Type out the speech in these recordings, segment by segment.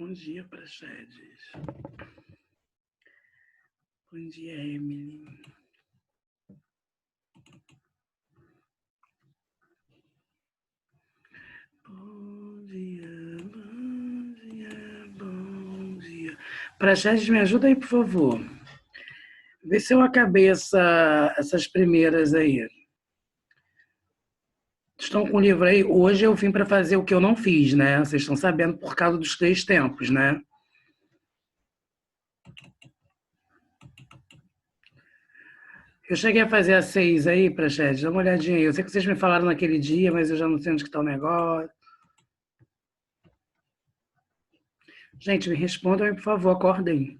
Bom dia, Praxedes. Bom dia, Emily. Bom dia, bom dia, bom dia. Praxedes, me ajuda aí, por favor. Vê se eu acabei essas primeiras aí. Estão com o livro aí? Hoje eu vim para fazer o que eu não fiz, né? Vocês estão sabendo por causa dos 3 tempos, né? Eu cheguei a fazer a 6 aí, Praxedes, dá uma olhadinha aí. Eu sei que vocês me falaram naquele dia, mas eu já não sei onde está o negócio. Gente, me respondam aí, por favor, acordem.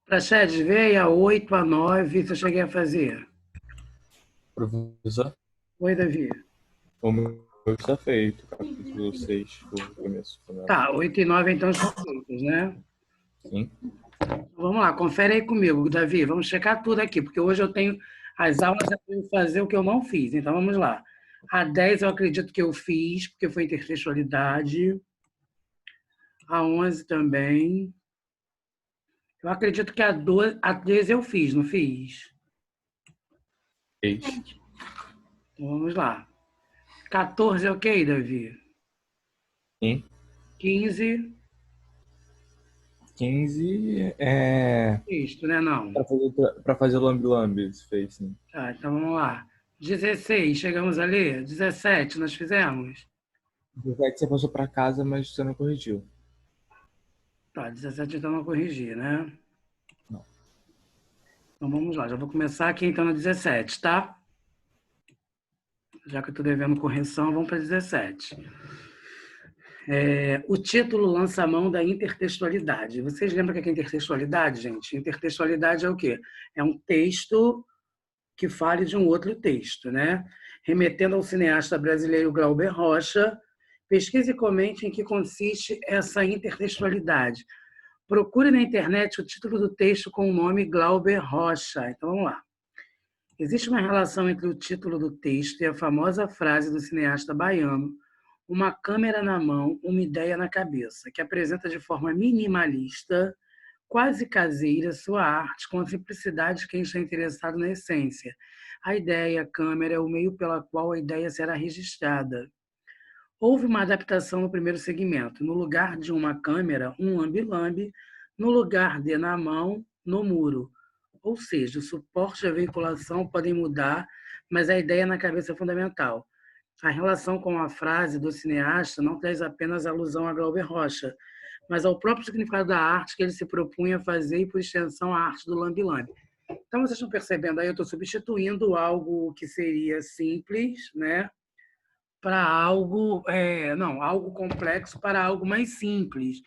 Praxedes, vê a 8, a 9, se eu cheguei a fazer. Professor, Oi, Davi. o meu está feito, capítulo 6, o começo. Tá, 8 e 9 então estão feitos, né? Sim. Vamos lá, confere aí comigo, Davi. Vamos checar tudo aqui, porque hoje eu tenho as aulas eu tenho que fazer o que eu não fiz. Então vamos lá. A 10 eu acredito que eu fiz, porque foi intertextualidade. A 11 também. Eu acredito que a 12, a 13 eu fiz, não fiz? 6. Então vamos lá. 14 é ok, Davi? Sim. 15, 15 é isto, né? Não. para fazer lambe-lambe, isso fez, sim. Tá, então vamos lá. 16, chegamos ali? 17, nós fizemos? 17 você passou para casa, mas você não corrigiu. Tá, 17 então não corrigi, né? Não. Então vamos lá, já vou começar aqui então no 17, tá? Já que eu estou devendo correção, vamos para 17. O título lança a mão da intertextualidade. Vocês lembram o que é intertextualidade, gente? Intertextualidade é o quê? É um texto que fale de um outro texto, né? Remetendo ao cineasta brasileiro Glauber Rocha, pesquise e comente em que consiste essa intertextualidade. Procure na internet o título do texto com o nome Glauber Rocha. Então vamos lá. Existe uma relação entre o título do texto e a famosa frase do cineasta baiano, uma câmera na mão, uma ideia na cabeça, que apresenta de forma minimalista, quase caseira, sua arte com a simplicidade de quem está interessado na essência. A ideia, a câmera, é o meio pela qual a ideia será registrada. Houve uma adaptação no primeiro segmento. No lugar de uma câmera, um lambe-lambe, no lugar de na mão, no muro. Ou seja, o suporte e a veiculação podem mudar, mas a ideia na cabeça é fundamental. A relação com a frase do cineasta não traz apenas alusão a Glauber Rocha, mas ao próprio significado da arte que ele se propunha fazer e, por extensão, a arte do lambe-lambe. Então, vocês estão percebendo aí, eu estou substituindo algo que seria simples, né, para algo, algo complexo para algo mais simples.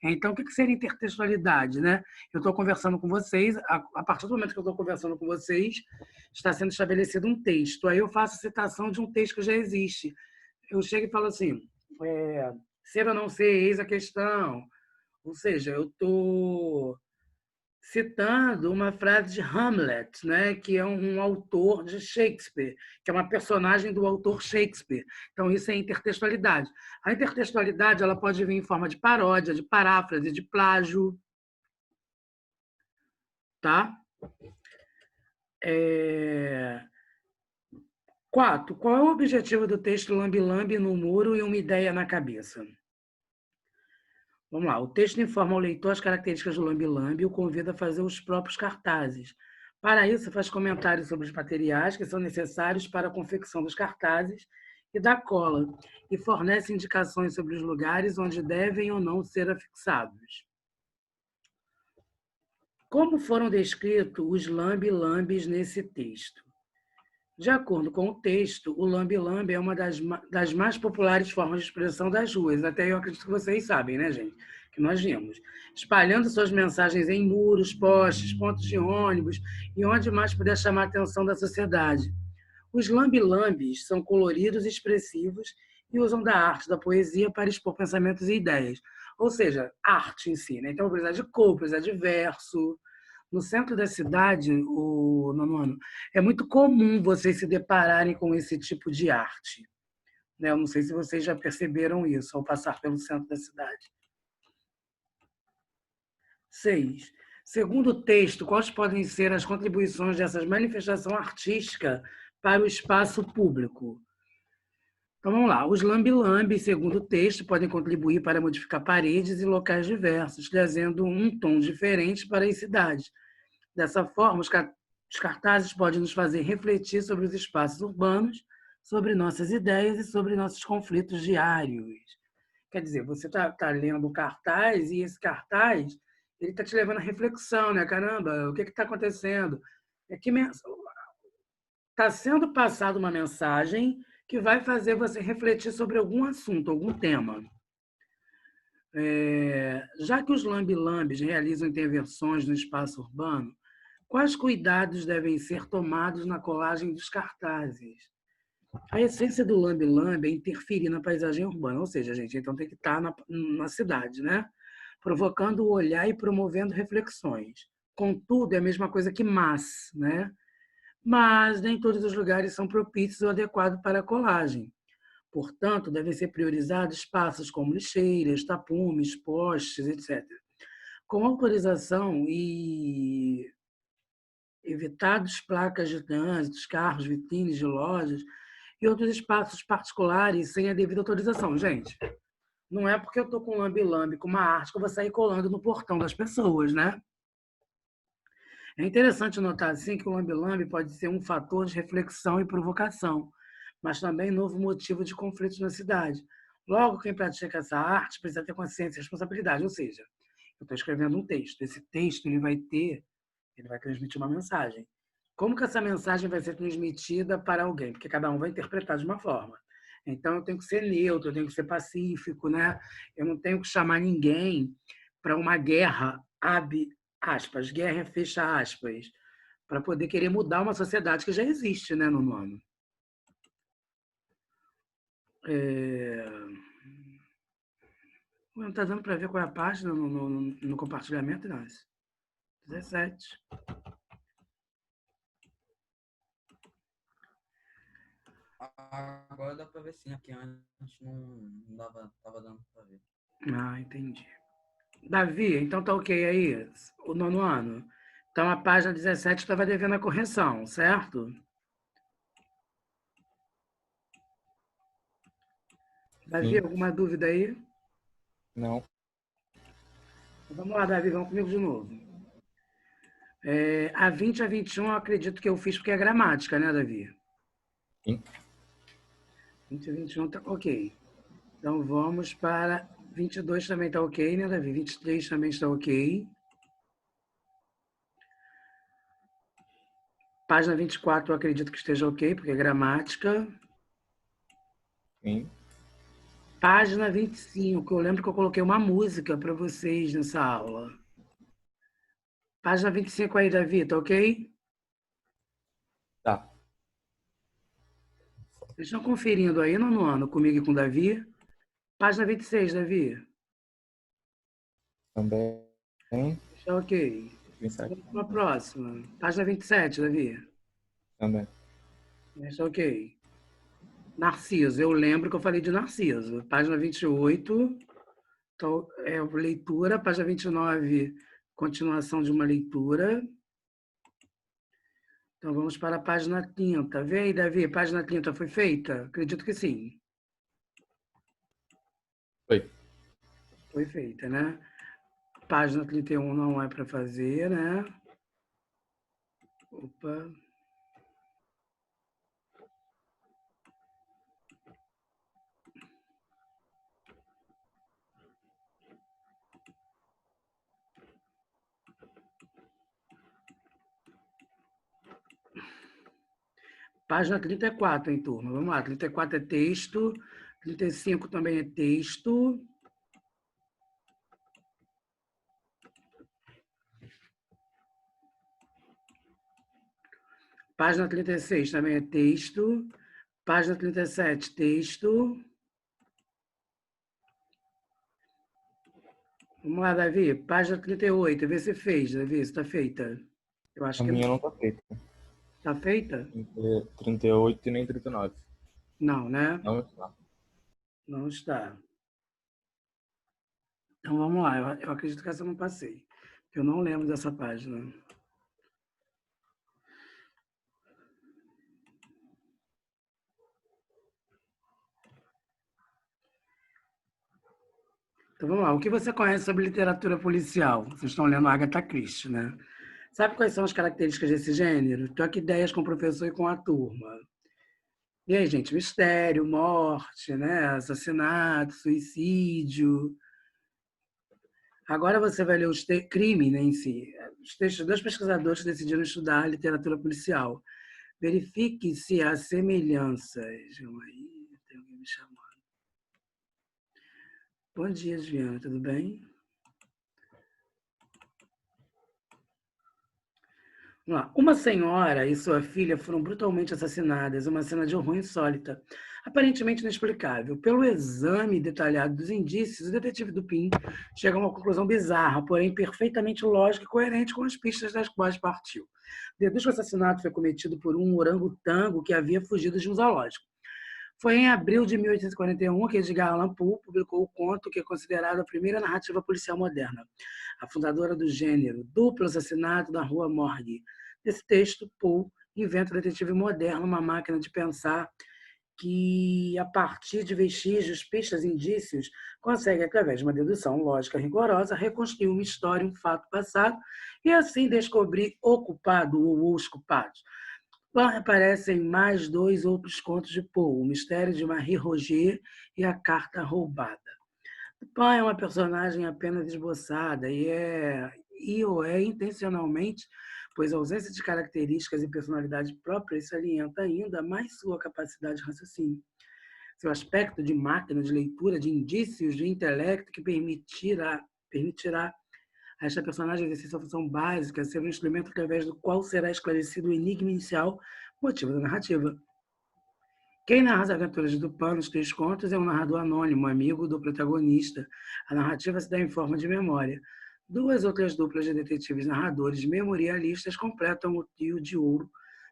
Então, o que seria intertextualidade, né? Eu estou conversando com vocês, a partir do momento que eu estou conversando com vocês, está sendo estabelecido um texto. Aí eu faço citação de um texto que já existe. Eu chego e falo assim, ser ou não ser, eis a questão. Ou seja, eu estou citando uma frase de Hamlet, né, que é um autor de Shakespeare, que é uma personagem do autor Shakespeare. Então, isso é intertextualidade. A intertextualidade ela pode vir em forma de paródia, de paráfrase, de plágio. Tá? 4. Qual é o objetivo do texto lambe-lambe no muro e uma ideia na cabeça? Vamos lá. O texto informa ao leitor as características do lambe-lambe e o convida a fazer os próprios cartazes. Para isso, faz comentários sobre os materiais que são necessários para a confecção dos cartazes e da cola, e fornece indicações sobre os lugares onde devem ou não ser afixados. Como foram descritos os lambe-lambes nesse texto? De acordo com o texto, o lambe-lambe é uma das mais populares formas de expressão das ruas. Até eu acredito que vocês sabem, né, gente? que nós vimos, espalhando suas mensagens em muros, postes, pontos de ônibus e onde mais puder chamar a atenção da sociedade. Os lambe-lambes são coloridos e expressivos e usam da arte, da poesia para expor pensamentos e ideias. Ou seja, arte em si, né? Então, precisa de cor, precisa de verso. No centro da cidade, o nono ano, é muito comum vocês se depararem com esse tipo de arte, né? Eu não sei se vocês já perceberam isso ao passar pelo centro da cidade. 6. Segundo o texto, quais podem ser as contribuições dessas manifestações artísticas para o espaço público? Então, vamos lá. Os lambe-lambe, segundo o texto, podem contribuir para modificar paredes e locais diversos, trazendo um tom diferente para as cidades. Dessa forma, os cartazes podem nos fazer refletir sobre os espaços urbanos, sobre nossas ideias e sobre nossos conflitos diários. Quer dizer, você está lendo o cartaz e esse cartaz ele está te levando à reflexão, né? Caramba, o que está acontecendo? É que está sendo passada uma mensagem que vai fazer você refletir sobre algum assunto, algum tema. Já que os lambe-lambes realizam intervenções no espaço urbano, quais cuidados devem ser tomados na colagem dos cartazes? A essência do lambe-lambe é interferir na paisagem urbana, ou seja, a gente então tem que estar na cidade, né? Provocando o olhar e promovendo reflexões. Contudo, é a mesma coisa que né? Mas nem todos os lugares são propícios ou adequados para a colagem. Portanto, devem ser priorizados espaços como lixeiras, tapumes, postes, etc. Com autorização e evitados placas de trânsito, carros, vitrines de lojas e outros espaços particulares sem a devida autorização. Gente, não é porque eu estou com um lambe-lambe, com uma arte, que eu vou sair colando no portão das pessoas, né? É interessante notar assim que o lambe-lambe pode ser um fator de reflexão e provocação, mas também novo motivo de conflitos na cidade. Logo, quem pratica essa arte precisa ter consciência e responsabilidade, ou seja, eu estou escrevendo um texto. Esse texto ele vai transmitir uma mensagem. Como que essa mensagem vai ser transmitida para alguém? Porque cada um vai interpretar de uma forma. Então, eu tenho que ser neutro, eu tenho que ser pacífico, né? Eu não tenho que chamar ninguém para uma guerra, abre aspas, guerra fecha aspas, para poder querer mudar uma sociedade que já existe, né, no nome. Não está dando para ver qual é a página no compartilhamento, não. 17. Agora dá para ver sim, aqui antes não tava dando para ver. Ah, entendi. Davi, então tá ok aí? O nono ano. Então a página 17 estava devendo a correção, certo? Davi, Sim. alguma dúvida aí? Não. Vamos lá, Davi, vamos comigo de novo. A 20 a 21 eu acredito que eu fiz porque é gramática, né, Davi? Sim. 20 a 21 tá ok. Então vamos para 22 também está ok, né, Davi? 23 também está ok. Página 24 eu acredito que esteja ok, porque é gramática. Sim. Página 25, eu lembro que eu coloquei uma música para vocês nessa aula. Página 25 aí, Davi, tá ok? Tá. Vocês estão conferindo aí, nono ano, comigo e com o Davi? Página 26, Davi. Também. Está ok. 27. Vamos para a próxima. Página 27, Davi. Também. Está ok. Narciso, eu lembro que eu falei de Narciso. Página 28, então, leitura. Página 29, continuação de uma leitura. Então, vamos para a página 30. Vê aí, Davi, página 30 foi feita? Acredito que sim. Foi. Foi feita, né? Página 31 não é para fazer, né? Opa. Página 34, hein, turma? Vamos lá. 34 é texto. 35 também é texto. Página 36 também é texto. Página 37, texto. Vamos lá, Davi. Página 38. Vê se fez, Davi, se está feita. Eu acho A que minha não tá feita. está feita? 38 e nem 39. Não, né? Não está. Não está. Então vamos lá. Eu acredito que essa eu não passei. Eu não lembro dessa página. Então vamos lá. O que você conhece sobre literatura policial? Vocês estão lendo Agatha Christie, né? Sabe quais são as características desse gênero? Troque ideias com o professor e com a turma. E aí, gente? Mistério, morte, né? Assassinato, suicídio. Agora você vai ler crime, né, em si. Os textos de dois pesquisadores decidiram estudar a literatura policial. Verifique se há semelhanças. Aí, tem alguém me chamando. Bom dia, Adriana, tudo bem? Vamos lá. Uma senhora e sua filha foram brutalmente assassinadas. Uma cena de horror insólita, aparentemente inexplicável. Pelo exame detalhado dos indícios, o detetive Dupin chega a uma conclusão bizarra, porém perfeitamente lógica e coerente com as pistas das quais partiu. Deduz que o assassinato foi cometido por um orangotango que havia fugido de um zoológico. Foi em abril de 1841 que Edgar Allan Poe publicou o conto que é considerado a primeira narrativa policial moderna, a fundadora do gênero, Duplo Assassinato na Rua Morgue. Nesse texto, Poe inventa o detetive moderno, uma máquina de pensar que, a partir de vestígios, pistas, indícios, consegue, através de uma dedução lógica rigorosa, reconstruir uma história, um fato passado, e assim descobrir o culpado ou os culpados. Lá aparecem mais dois outros contos de Poe, O Mistério de Marie Roget e A Carta Roubada. Dupin é uma personagem apenas esboçada e o é intencionalmente, pois a ausência de características e personalidade próprias salienta ainda mais sua capacidade de raciocínio. Seu aspecto de máquina de leitura de indícios de intelecto que permitirá a esta personagem exercer sua função básica, ser um instrumento através do qual será esclarecido o enigma inicial, motivo da narrativa. Quem narra as aventuras de Dupin nos três contos é um narrador anônimo, amigo do protagonista. A narrativa se dá em forma de memória. Duas outras duplas de detetives narradores memorialistas completam o trio de ouro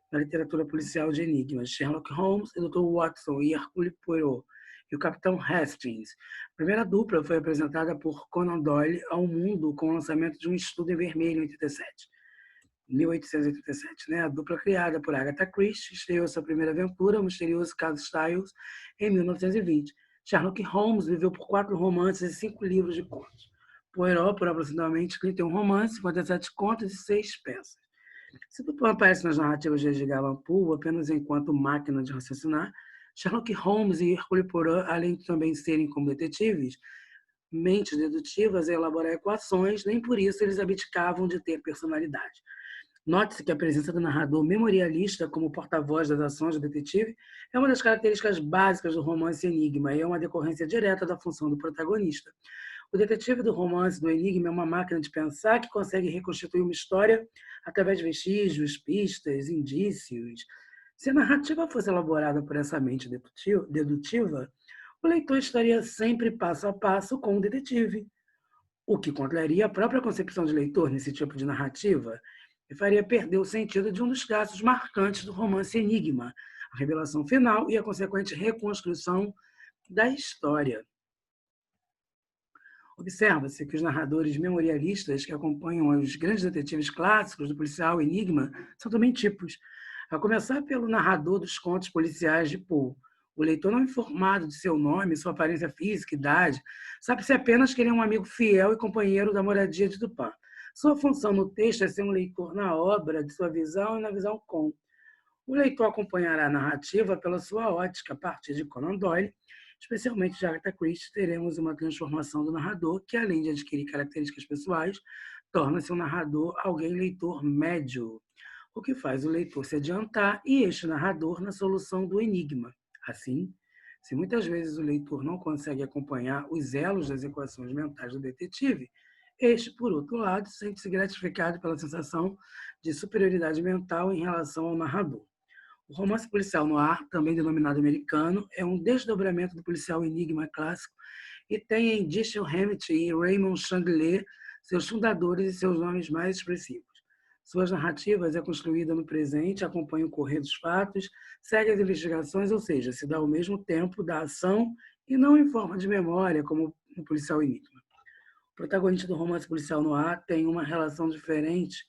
na literatura policial de enigmas, Sherlock Holmes e Dr. Watson e Hercule Poirot, e o Capitão Hastings. A primeira dupla foi apresentada por Conan Doyle ao mundo com o lançamento de Um Estudo em Vermelho, em 1887. A dupla criada por Agatha Christie estreou sua primeira aventura, O Misterioso Caso Styles, em 1920. Sherlock Holmes viveu por 4 romances e 5 livros de contos. Poirot, por aproximadamente 31 romances, 57 contos e 6 peças. Se Dupin aparece nas narrativas de Edgar Allan Poe apenas enquanto máquina de raciocinar, Sherlock Holmes e Hercule Poirot, além de também serem como detetives, mentes dedutivas a elaborar equações, nem por isso eles abdicavam de ter personalidade. Note-se que a presença do narrador memorialista como porta-voz das ações do detetive é uma das características básicas do romance enigma e é uma decorrência direta da função do protagonista. O detetive do romance do enigma é uma máquina de pensar que consegue reconstituir uma história através de vestígios, pistas, indícios. Se a narrativa fosse elaborada por essa mente dedutiva, o leitor estaria sempre passo a passo com o detetive, o que contraria a própria concepção de leitor nesse tipo de narrativa e faria perder o sentido de um dos traços marcantes do romance enigma, a revelação final e a consequente reconstrução da história. Observa-se que os narradores memorialistas que acompanham os grandes detetives clássicos do policial enigma são também tipos, a começar pelo narrador dos contos policiais de Poe. O leitor não informado de seu nome, sua aparência física, idade, sabe-se apenas que ele é um amigo fiel e companheiro da moradia de Dupin. Sua função no texto é ser um leitor na obra, de sua visão e na visão com. O leitor acompanhará a narrativa pela sua ótica, a partir de Conan Doyle, especialmente de Agatha Christie, teremos uma transformação do narrador que, além de adquirir características pessoais, torna-se um narrador alguém leitor médio, o que faz o leitor se adiantar e este narrador na solução do enigma. Assim, se muitas vezes o leitor não consegue acompanhar os elos das equações mentais do detetive, Este, por outro lado, sente-se gratificado pela sensação de superioridade mental em relação ao narrador. O romance policial noir, também denominado americano, é um desdobramento do policial enigma clássico e tem em Dashiell Hammett e Raymond Chandler seus fundadores e seus nomes mais expressivos. Suas narrativas é construída no presente, acompanha o correr dos fatos, segue as investigações, ou seja, se dá ao mesmo tempo da ação e não em forma de memória, como no policial enigma. O protagonista do romance policial noir tem uma relação diferente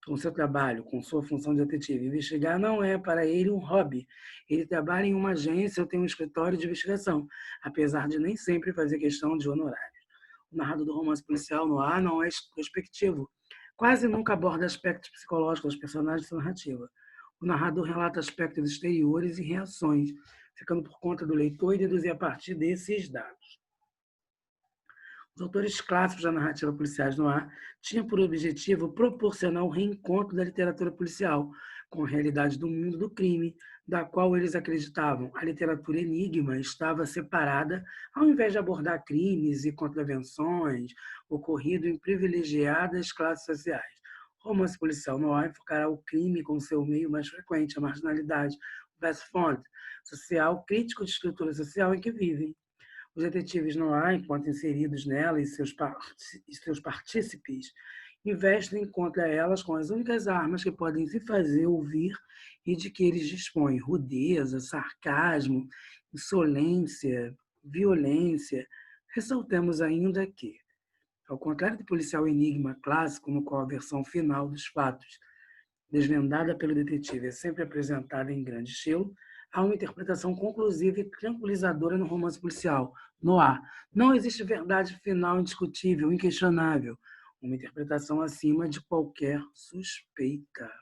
com seu trabalho, com sua função de detetive. Investigar não é para ele um hobby. Ele trabalha em uma agência ou tem um escritório de investigação, apesar de nem sempre fazer questão de honorários. O narrador do romance policial noir não é introspectivo. Quase nunca aborda aspectos psicológicos dos personagens de sua narrativa. O narrador relata aspectos exteriores e reações, ficando por conta do leitor e deduzir a partir desses dados. Os autores clássicos da narrativa policiais no ar tinham por objetivo proporcionar o reencontro da literatura policial com a realidade do mundo do crime, da qual eles acreditavam a literatura enigma estava separada, ao invés de abordar crimes e contravenções ocorridos em privilegiadas classes sociais. O romance policial noir enfocará o crime com seu meio mais frequente, a marginalidade, o best fond social, crítico de estrutura social em que vivem. Os detetives noir, enquanto inseridos nela e seus partícipes, investem contra elas com as únicas armas que podem se fazer ouvir e de que eles dispõem: rudeza, sarcasmo, insolência, violência. Ressaltemos ainda que, ao contrário do policial enigma clássico, no qual a versão final dos fatos, desvendada pelo detetive, é sempre apresentada em grande estilo, há uma interpretação conclusiva e tranquilizadora no romance policial noir. Não existe verdade final indiscutível, inquestionável. Uma interpretação acima de qualquer suspeita.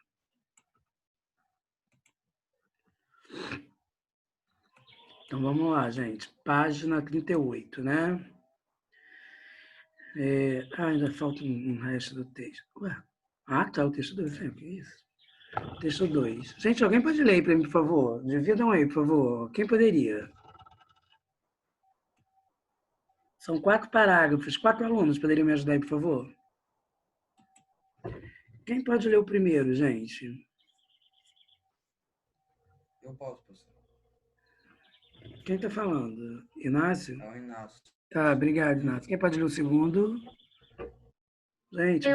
Então vamos lá, gente. Página 38, né? Ainda falta um resto do texto. Ué? Tá, o texto 2. O que é isso? Texto 2. Gente, alguém pode ler para mim, por favor? Dividam aí, por favor. Quem poderia? São 4 parágrafos. 4 alunos poderiam me ajudar aí, por favor? Quem pode ler o primeiro, gente? Eu posso, professor. Quem está falando? Inácio? É o Inácio. Tá, obrigado, Inácio. Quem pode ler o segundo? Gente,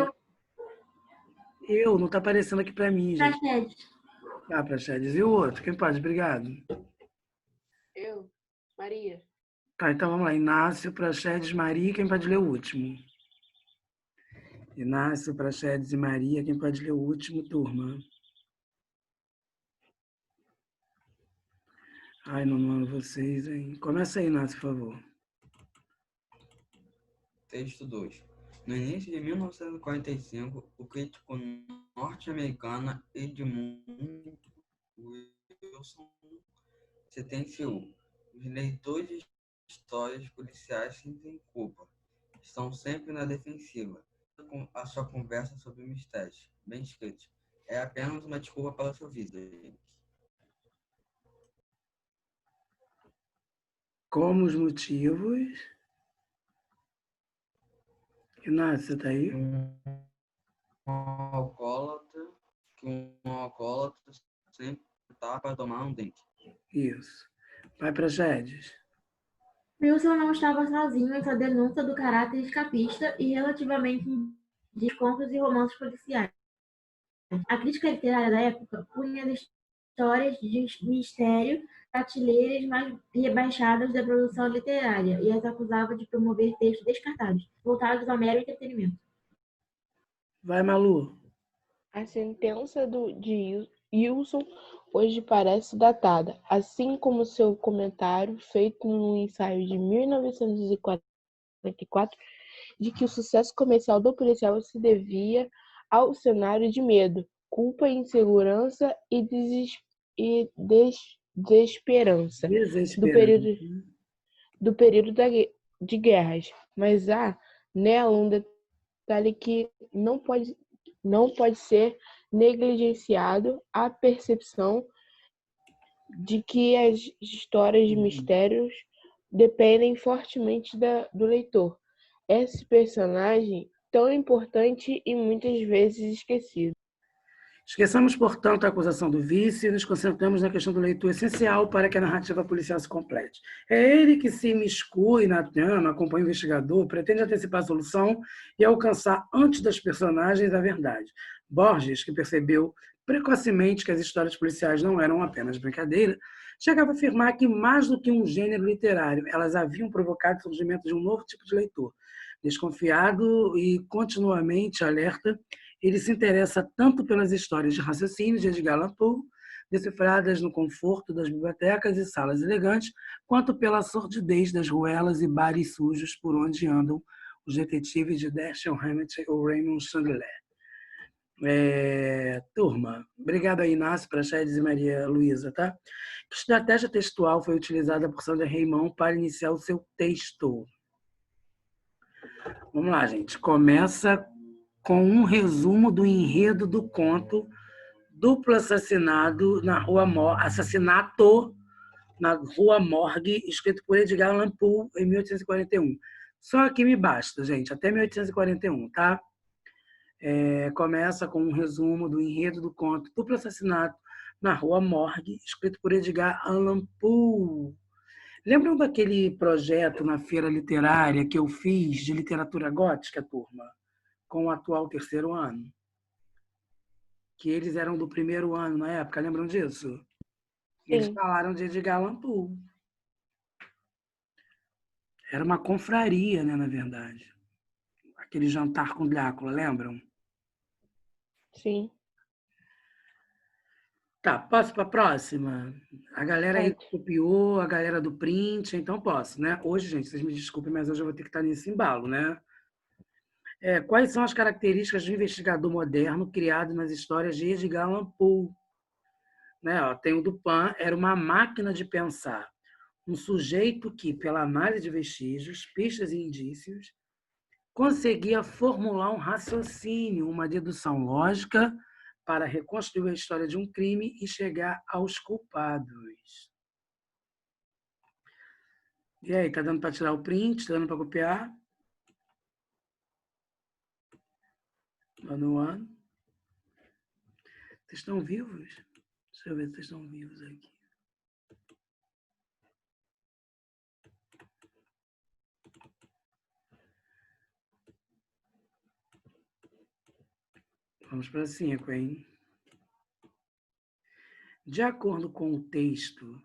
eu não está aparecendo aqui para mim, gente. Praxedes. Ah, Praxedes. E o outro? Quem pode? Obrigado. Eu, Maria. Tá, então vamos lá. Inácio, Praxedes, Maria. Quem pode ler o último? Inácio, Praxedes e Maria. Quem pode ler o último, turma? Ai, não amo vocês, hein? Começa aí, Inácio, por favor. Texto 2. No início de 1945, o crítico norte-americano Edmund Wilson sentenciou: os leitores de histórias policiais sentem culpa, estão sempre na defensiva. A sua conversa sobre mistérios, bem escrito, é apenas uma desculpa para a sua vida. Como os motivos... Inácio, você está aí? Que um alcoólatra sempre tá para tomar um drink. Isso. Vai, Praxedes. Wilson não estava sozinho em sua denúncia do caráter escapista e relativamente de contos e romances policiais. A crítica literária da época punha as histórias de mistério prateleiras mais rebaixadas da produção literária e as acusava de promover textos descartáveis, voltados ao mero entretenimento. Vai, Malu. A sentença de Wilson hoje parece datada, assim como seu comentário feito num ensaio de 1944 de que o sucesso comercial do policial se devia ao cenário de medo, culpa, insegurança e desesperança do período de guerras. Mas há nela um detalhe que não pode ser negligenciado: a percepção de que as histórias de mistérios dependem fortemente do leitor. Esse personagem tão importante e muitas vezes esquecido. Esqueçamos, portanto, a acusação do vice e nos concentramos na questão do leitor essencial para que a narrativa policial se complete. É ele que se imiscui na trama, acompanha o investigador, pretende antecipar a solução e alcançar antes das personagens a verdade. Borges, que percebeu precocemente que as histórias policiais não eram apenas brincadeira, chegava a afirmar que, mais do que um gênero literário, elas haviam provocado o surgimento de um novo tipo de leitor. Desconfiado e continuamente alerta, ele se interessa tanto pelas histórias de raciocínio de Edgar Allan Poe, decifradas no conforto das bibliotecas e salas elegantes, quanto pela sordidez das ruelas e bares sujos por onde andam os detetives de Dashiell Hammett ou Raymond Chandler. Turma, obrigado a Inácio, Praxedes e Maria Luísa, tá? Que estratégia textual foi utilizada por Sandra Raymond para iniciar o seu texto? Vamos lá, gente. Começa com um resumo do enredo do conto Duplo Assassinato na Rua Morgue, escrito por Edgar Allan Poe em 1841. Só que me basta, gente, até 1841, tá? Começa com um resumo do enredo do conto Duplo Assassinato na Rua Morgue, escrito por Edgar Allan Poe. Lembram daquele projeto na feira literária que eu fiz de literatura gótica, turma? Com o atual terceiro ano? Que eles eram do primeiro ano na época, lembram disso? Eles Sim. falaram de Edgar Allan Poe. Era uma confraria, né, na verdade. Aquele jantar com Drácula, lembram? Sim. Tá, posso para a próxima? A galera aí Pode. copiou, a galera do print, então posso, né? Hoje, gente, vocês me desculpem, mas hoje eu vou ter que estar nesse embalo, né? Quais são as características do investigador moderno criado nas histórias de Edgar Allan Poe? Né? Tem o Dupin, era uma máquina de pensar. Um sujeito que, pela análise de vestígios, pistas e indícios, conseguia formular um raciocínio, uma dedução lógica para reconstruir a história de um crime e chegar aos culpados. E aí, tá dando para tirar o print? Tá dando para copiar? Ano. Vocês estão vivos? Deixa eu ver se vocês estão vivos aqui. Vamos para 5, hein? De acordo com o texto,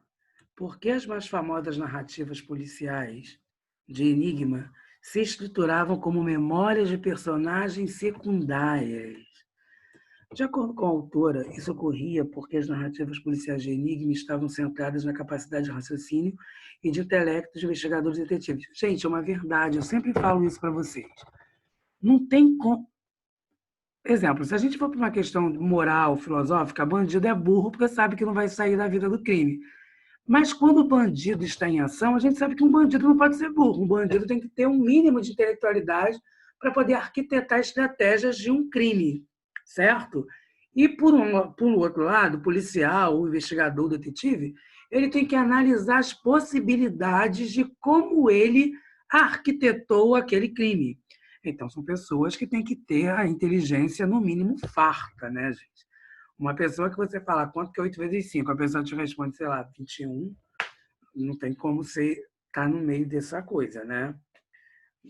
por que as mais famosas narrativas policiais de Enigma se estruturavam como memórias de personagens secundárias? De acordo com a autora, isso ocorria porque as narrativas policiais de Enigma estavam centradas na capacidade de raciocínio e de intelecto dos investigadores e detetives. Gente, é uma verdade, eu sempre falo isso para vocês. Não tem como. Exemplo, se a gente for para uma questão moral, filosófica, bandido é burro porque sabe que não vai sair da vida do crime. Mas quando o bandido está em ação, a gente sabe que um bandido não pode ser burro. Um bandido tem que ter um mínimo de intelectualidade para poder arquitetar estratégias de um crime, certo? E, por outro lado, o policial, o investigador, o detetive, ele tem que analisar as possibilidades de como ele arquitetou aquele crime. Então, são pessoas que têm que ter a inteligência, no mínimo, farta, né, gente? Uma pessoa que você fala, quanto que é 8 vezes 5? A pessoa te responde, sei lá, 21. Não tem como você estar no meio dessa coisa, né?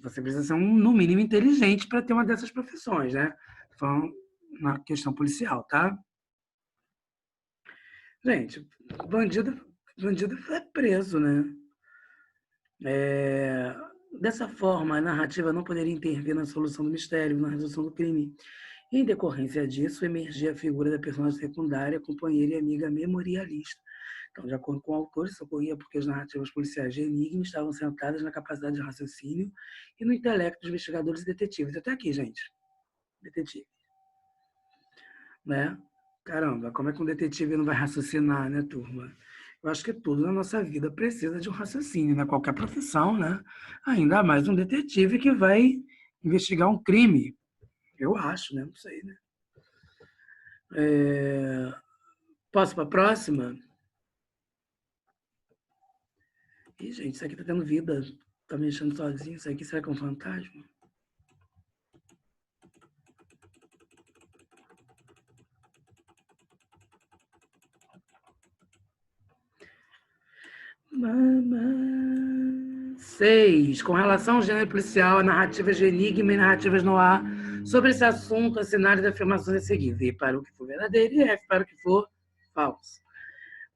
Você precisa ser, no mínimo, inteligente para ter uma dessas profissões, né? Falando na questão policial, tá? Gente, bandido é preso, né? Dessa forma, a narrativa não poderia intervir na solução do mistério, na resolução do crime. Em decorrência disso, emergia a figura da personagem secundária, companheira e amiga memorialista. Então, de acordo com o autor, isso ocorria porque as narrativas policiais de Enigma estavam centradas na capacidade de raciocínio e no intelecto dos investigadores e detetives. Até aqui, gente. Detetive. Né? Caramba, como é que um detetive não vai raciocinar, né, turma? Eu acho que tudo na nossa vida precisa de um raciocínio, né? Qualquer profissão, né? Ainda mais um detetive que vai investigar um crime. Eu acho, né? Não sei, né? Posso para a próxima? Ih, gente, isso aqui tá tendo vida. Tá mexendo sozinho. Isso aqui será que é um fantasma? 6. Com relação ao gênero policial, a narrativas de enigma e narrativas noir sobre esse assunto, assinale as afirmações a seguir. V para o que for verdadeiro e F para o que for falso.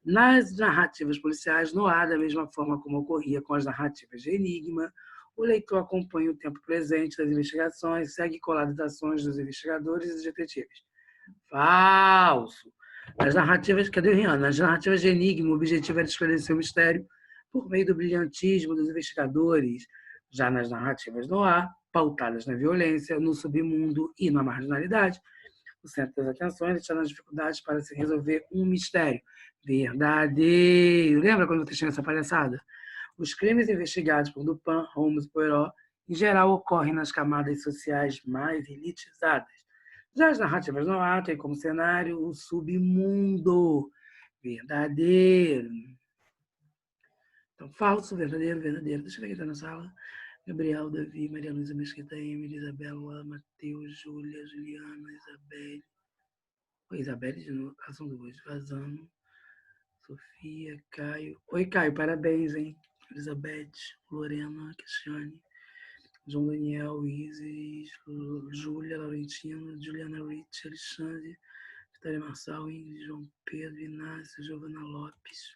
Nas narrativas policiais noir, da mesma forma como ocorria com as narrativas de enigma, o leitor acompanha o tempo presente das investigações, segue colado as ações dos investigadores e dos detetives. Falso. Nas narrativas, cadê o Rihanna? Nas narrativas de enigma, o objetivo era esclarecer o mistério por meio do brilhantismo dos investigadores. Já nas narrativas noir, pautadas na violência, no submundo e na marginalidade, o centro das atenções está nas dificuldades para se resolver um mistério verdadeiro. Lembra quando você tinha essa palhaçada? Os crimes investigados por Dupin, Holmes e Poirot, em geral, ocorrem nas camadas sociais mais elitizadas. Já as narrativas noir têm como cenário o submundo verdadeiro. Então, falso, verdadeiro, verdadeiro. Deixa eu ver quem está na sala. Gabriel, Davi, Maria Luísa Mesquita, Emily, Isabela, Matheus, Júlia, Juliana, Isabelle. Oi, Isabelle de novo. São duas. Vazano, Sofia, Caio. Oi, Caio, parabéns, hein? Elizabeth, Lorena, Cristiane, João Daniel, Isis, Júlia, Laurentina, Juliana Rich, Alexandre, Vitória Marçal, Ingrid, João Pedro, Inácio, Giovana Lopes.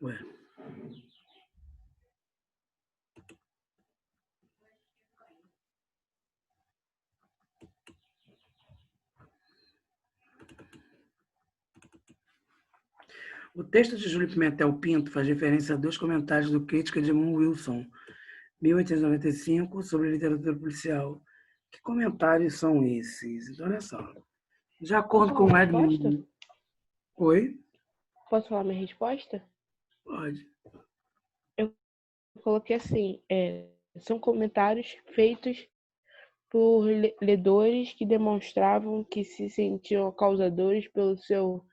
Ué. O texto de Júlio Pimentel Pinto faz referência a 2 comentários do crítico Edmund Wilson, 1895, sobre literatura policial. Que comentários são esses? Então, olha só. De acordo com o Edmund... Oi? Posso falar minha resposta? Pode. Eu coloquei assim, são comentários feitos por ledores que demonstravam que se sentiam causadores pelo seu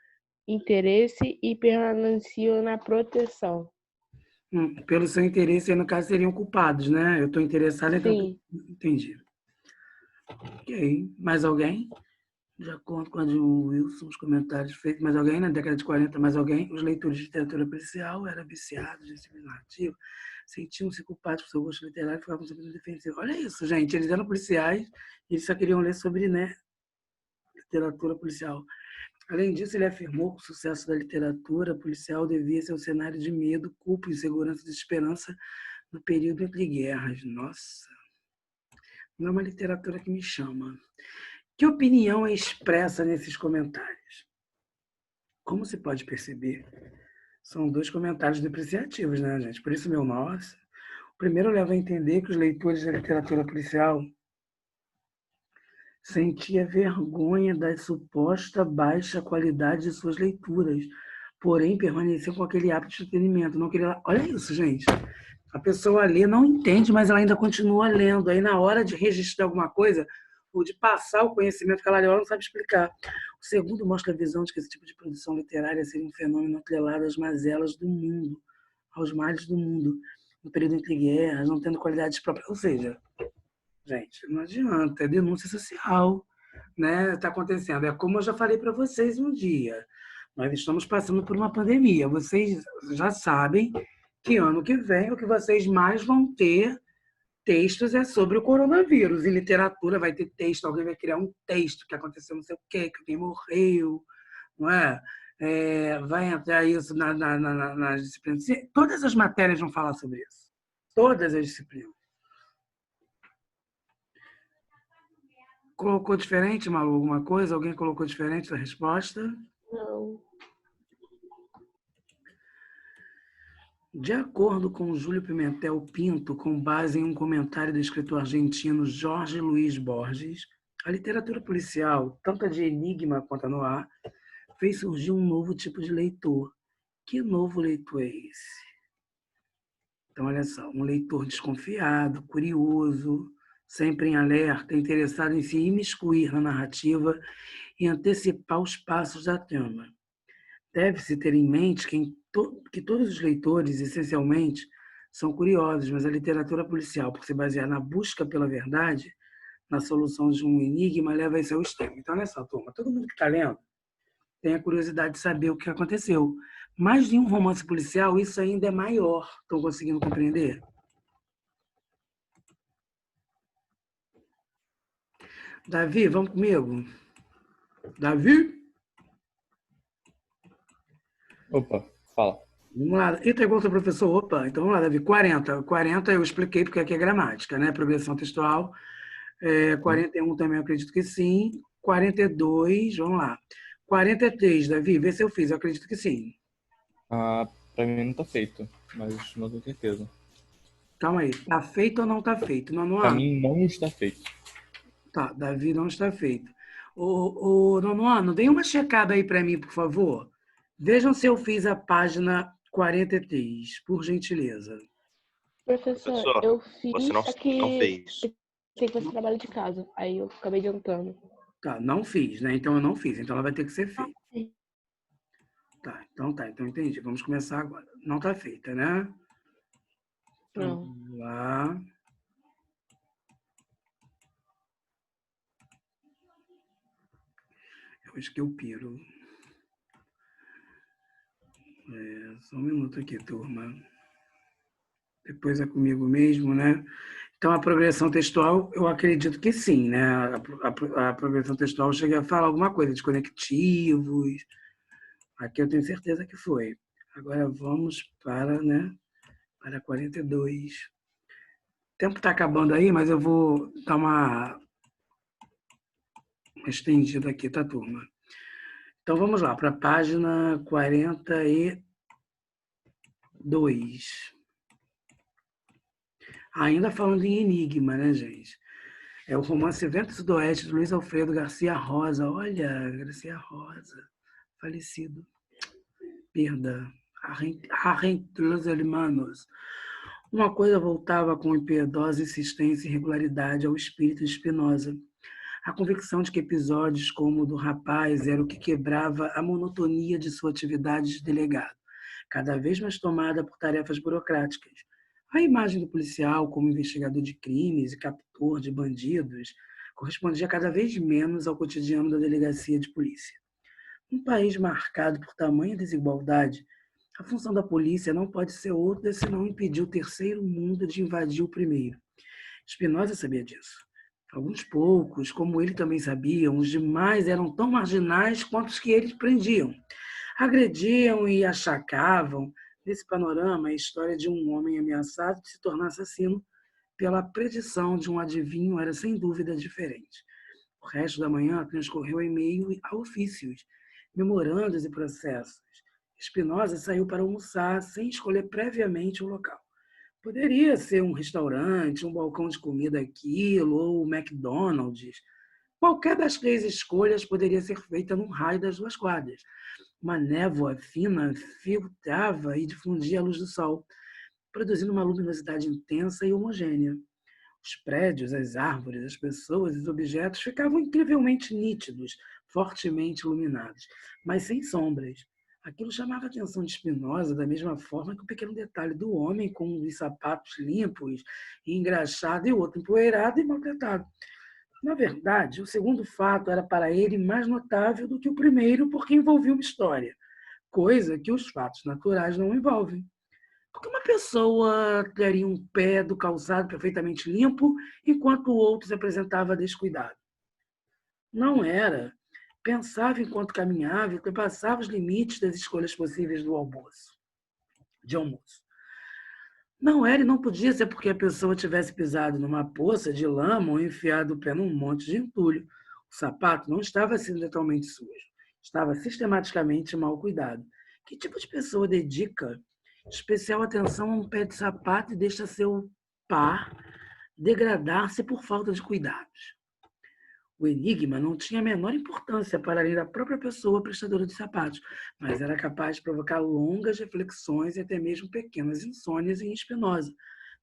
interesse e permaneciam na proteção. Pelo seu interesse, no caso, seriam culpados, né? Eu estou interessado, então... Sim. Entendi. Ok. Mais alguém? De acordo com a de Wilson, os comentários feitos, mais alguém? Na década de 40, mais alguém? Os leitores de literatura policial eram viciados nesse narrativo, sentiam-se culpados por seu gosto literário e ficavam sempre defensivos. Olha isso, gente. Eles eram policiais e eles só queriam ler sobre, né, literatura policial. Além disso, ele afirmou que o sucesso da literatura policial devia ser um cenário de medo, culpa, insegurança e desesperança no período entre guerras. Nossa, não é uma literatura que me chama. Que opinião é expressa nesses comentários? Como se pode perceber, são 2 comentários depreciativos, né, gente? Por isso, meu nossa. O primeiro leva a entender que os leitores da literatura policial sentia vergonha da suposta baixa qualidade de suas leituras, porém permaneciam com aquele hábito de entretenimento. Não queria... Olha isso, gente. A pessoa lê, não entende, mas ela ainda continua lendo. Aí, na hora de registrar alguma coisa, ou de passar o conhecimento que ela leu, ela não sabe explicar. O segundo mostra a visão de que esse tipo de produção literária seria um fenômeno atrelado às mazelas do mundo, aos males do mundo, no período entre guerras, não tendo qualidades próprias. Ou seja, gente, não adianta, é denúncia social, né? Está acontecendo. É como eu já falei para vocês um dia. Nós estamos passando por uma pandemia. Vocês já sabem que ano que vem o que vocês mais vão ter textos é sobre o coronavírus. Em literatura vai ter texto, alguém vai criar um texto que aconteceu não sei o quê, que alguém morreu, não é? Vai entrar isso nas disciplinas. Todas as matérias vão falar sobre isso. Todas as disciplinas. Colocou diferente, Malu, alguma coisa? Alguém colocou diferente a resposta? Não. De acordo com Júlio Pimentel Pinto, com base em um comentário do escritor argentino Jorge Luiz Borges, a literatura policial, tanto a de enigma quanto a noir, fez surgir um novo tipo de leitor. Que novo leitor é esse? Então, olha só, um leitor desconfiado, curioso, sempre em alerta, interessado em se imiscuir na narrativa e antecipar os passos da trama. Deve-se ter em mente que todos os leitores, essencialmente, são curiosos, mas a literatura policial, por se basear na busca pela verdade, na solução de um enigma, leva isso ao extremo. Então, olha só, turma, todo mundo que está lendo, tem a curiosidade de saber o que aconteceu. Mas em um romance policial, isso ainda é maior. Estão conseguindo compreender? Davi, vamos comigo? Davi? Opa, fala. Vamos lá. Eita, igual o professor. Opa, então vamos lá, Davi. 40. 40 eu expliquei porque aqui é gramática, né? Progressão textual. 41 também eu acredito que sim. 42, vamos lá. 43, Davi, vê se eu fiz. Eu acredito que sim. Ah, pra mim não tá feito, mas não tenho certeza. Calma aí. Tá feito ou não tá feito? Nono Pra ano? mim não está feito. Tá, Davi não está feito. Ô, nono ano, dê uma checada aí para mim, por favor. Vejam se eu fiz a página 43, por gentileza. Professor, Professor, eu você fiz, não, só que não fez. tem que fazer trabalho de casa. Aí eu acabei adiantando. Tá, não fiz, né? Então eu não fiz, então ela vai ter que ser feita. Tá, então entendi. Vamos começar agora. Não está feita, né? Então, Não. vamos lá. Eu acho que eu piro. Só um minuto aqui, turma. Depois é comigo mesmo, né? Então, a progressão textual, eu acredito que sim, né? A progressão textual chega a falar alguma coisa de conectivos. Aqui eu tenho certeza que foi. Agora vamos para, né, para 42. O tempo está acabando aí, mas eu vou dar uma estendida aqui, tá, turma? Então, vamos lá, para a página 42. Ainda falando em enigma, né, gente? É o romance Ventos do Oeste, de Luiz Alfredo Garcia Rosa. Olha, Garcia Rosa, falecido. Perda. Arrentos hermanos. Uma coisa voltava com impiedosa insistência e regularidade ao espírito de Spinoza. A convicção de que episódios como o do rapaz era o que quebrava a monotonia de sua atividade de delegado, cada vez mais tomada por tarefas burocráticas. A imagem do policial como investigador de crimes e captor de bandidos correspondia cada vez menos ao cotidiano da delegacia de polícia. Num país marcado por tamanha desigualdade, a função da polícia não pode ser outra senão impedir o terceiro mundo de invadir o primeiro. Spinoza sabia disso. Alguns poucos, como ele também sabiam, os demais eram tão marginais quanto os que eles prendiam. Agrediam e achacavam. Nesse panorama, a história de um homem ameaçado de se tornar assassino pela predição de um adivinho era sem dúvida diferente. O resto da manhã transcorreu em meio a ofícios, memorandos e processos. Spinoza saiu para almoçar sem escolher previamente o local. Poderia ser um restaurante, um balcão de comida aquilo, ou o McDonald's. Qualquer das três escolhas poderia ser feita num raio das duas quadras. Uma névoa fina filtrava e difundia a luz do sol, produzindo uma luminosidade intensa e homogênea. Os prédios, as árvores, as pessoas e os objetos ficavam incrivelmente nítidos, fortemente iluminados, mas sem sombras. Aquilo chamava a atenção de Spinoza da mesma forma que o pequeno detalhe do homem com os sapatos limpos e engraxado e o outro empoeirado e maltratado. Na verdade, o segundo fato era para ele mais notável do que o primeiro porque envolvia uma história, coisa que os fatos naturais não envolvem. Porque uma pessoa teria um pé do calçado perfeitamente limpo, enquanto o outro se apresentava descuidado? Não era. Pensava enquanto caminhava e ultrapassava os limites das escolhas possíveis do almoço. Não era e não podia ser porque a pessoa tivesse pisado numa poça de lama ou enfiado o pé num monte de entulho. O sapato não estava acidentalmente sujo. Estava sistematicamente mal cuidado. Que tipo de pessoa dedica especial atenção a um pé de sapato e deixa seu par degradar-se por falta de cuidados? O enigma não tinha a menor importância para além da própria pessoa prestadora de sapatos, mas era capaz de provocar longas reflexões e até mesmo pequenas insônias em Spinoza.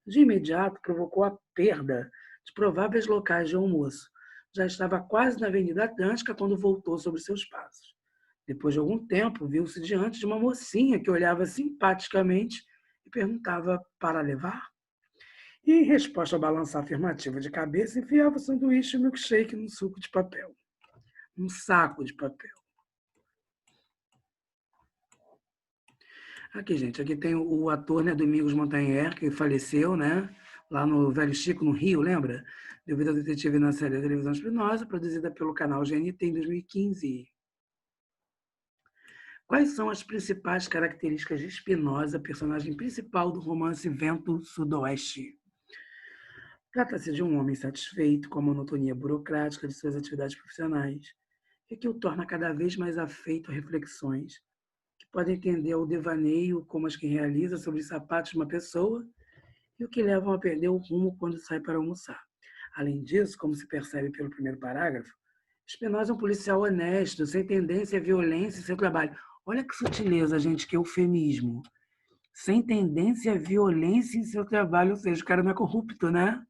De imediato, provocou a perda de prováveis locais de almoço. Já estava quase na Avenida Atlântica quando voltou sobre seus passos. Depois de algum tempo, viu-se diante de uma mocinha que olhava simpaticamente e perguntava para levar. E, em resposta ao balançar afirmativo de cabeça, enfiava o sanduíche e o milkshake num suco de papel. Num saco de papel. Aqui, gente, aqui tem o ator, né, Domingos Montanher, que faleceu, né, lá no Velho Chico, no Rio, lembra? Devido ao detetive na série da televisão Espinosa, produzida pelo canal GNT em 2015. Quais são as principais características de Espinosa, personagem principal do romance Vento Sudoeste? Trata-se de um homem satisfeito com a monotonia burocrática de suas atividades profissionais, e que o torna cada vez mais afeito a reflexões que podem tender ao devaneio, como as que realiza sobre os sapatos de uma pessoa e o que levam a perder o rumo quando sai para almoçar. Além disso, como se percebe pelo primeiro parágrafo, Spinoza é um policial honesto, sem tendência à violência em seu trabalho. Olha que sutileza, gente, que eufemismo. Sem tendência à violência em seu trabalho, ou seja, o cara não é corrupto, né?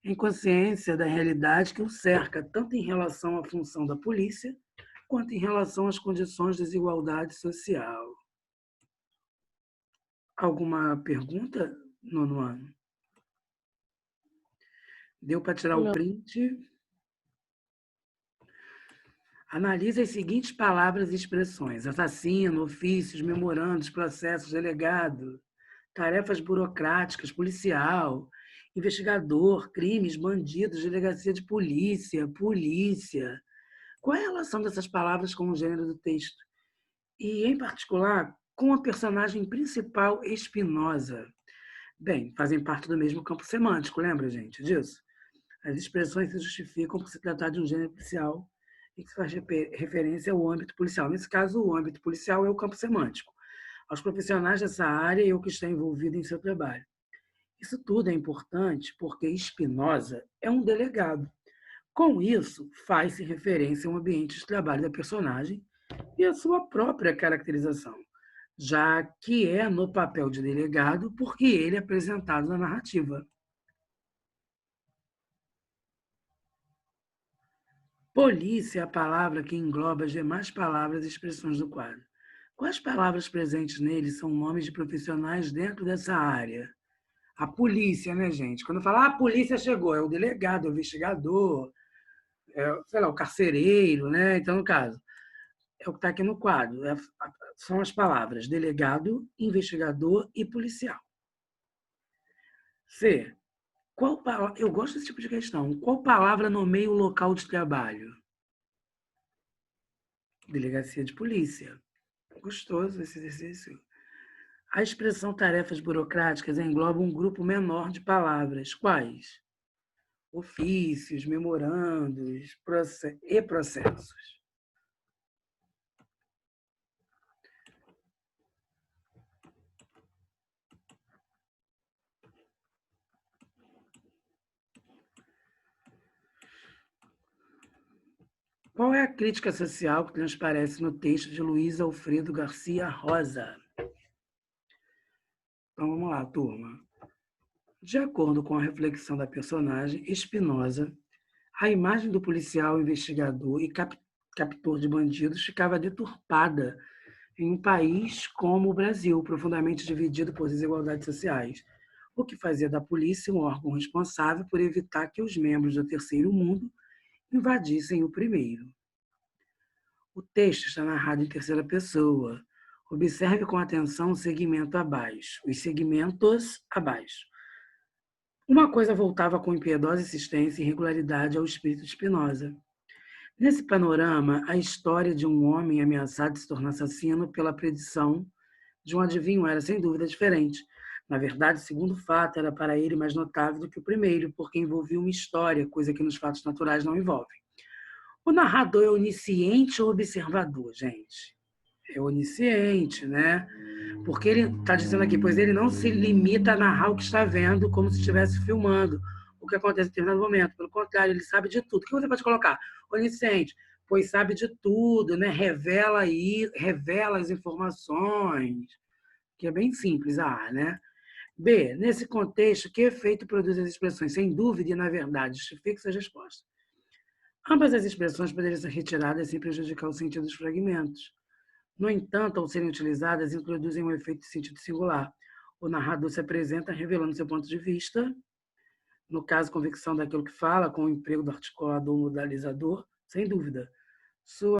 Em consciência da realidade que o cerca, tanto em relação à função da polícia, quanto em relação às condições de desigualdade social. Alguma pergunta, nono ano? Deu para tirar o print? Analise as seguintes palavras e expressões: assassino, ofícios, memorandos, processos, delegado, tarefas burocráticas, policial, investigador, crimes, bandidos, delegacia de polícia, polícia. Qual é a relação dessas palavras com o gênero do texto? E, em particular, com a personagem principal, Espinosa? Bem, fazem parte do mesmo campo semântico, lembra, gente, disso? As expressões se justificam por se tratar de um gênero policial e que se faz referência ao âmbito policial. Nesse caso, o âmbito policial é o campo semântico, aos profissionais dessa área e ao que está envolvido em seu trabalho. Isso tudo é importante porque Espinosa é um delegado. Com isso, faz-se referência ao ambiente de trabalho da personagem e à sua própria caracterização, já que é no papel de delegado porque ele é apresentado na narrativa. Polícia é a palavra que engloba as demais palavras e expressões do quadro. Quais palavras presentes nele são nomes de profissionais dentro dessa área? A polícia, né, gente? Quando fala, a polícia chegou, é o delegado, é o investigador, sei lá, o carcereiro, né? Então, no caso, é o que está aqui no quadro. São as palavras delegado, investigador e policial. C. Eu gosto desse tipo de questão. Qual palavra nomeia o local de trabalho? Delegacia de polícia. Gostoso esse exercício. A expressão tarefas burocráticas engloba um grupo menor de palavras. Quais? Ofícios, memorandos e processos. Qual é a crítica social que transparece no texto de Luiz Alfredo Garcia Rosa? Então, vamos lá, turma. De acordo com a reflexão da personagem, Espinosa, a imagem do policial investigador e captor de bandidos ficava deturpada em um país como o Brasil, profundamente dividido por desigualdades sociais, o que fazia da polícia um órgão responsável por evitar que os membros do terceiro mundo invadissem o primeiro. O texto está narrado em terceira pessoa. Observe com atenção o segmento abaixo, os segmentos abaixo. Uma coisa voltava com impiedosa insistência e regularidade ao espírito de Spinoza. Nesse panorama, a história de um homem ameaçado de se tornar assassino pela predição de um adivinho era, sem dúvida, diferente. Na verdade, o segundo fato era para ele mais notável do que o primeiro, porque envolvia uma história, coisa que nos fatos naturais não envolve. O narrador é onisciente ou observador, gente? É onisciente, né? Porque ele está dizendo aqui, pois ele não se limita a narrar o que está vendo como se estivesse filmando o que acontece em determinado momento. Pelo contrário, ele sabe de tudo. O que você pode colocar? Onisciente, pois sabe de tudo, né? Revela as informações, que é bem simples a A, né? B, nesse contexto, que efeito produz as expressões sem dúvida e, na verdade, justifique suas respostas. Ambas as expressões poderiam ser retiradas sem prejudicar o sentido dos fragmentos. No entanto, ao serem utilizadas, introduzem um efeito de sentido singular. O narrador se apresenta revelando seu ponto de vista, no caso, convicção daquilo que fala, com o emprego do articulador modalizador, sem dúvida. Sua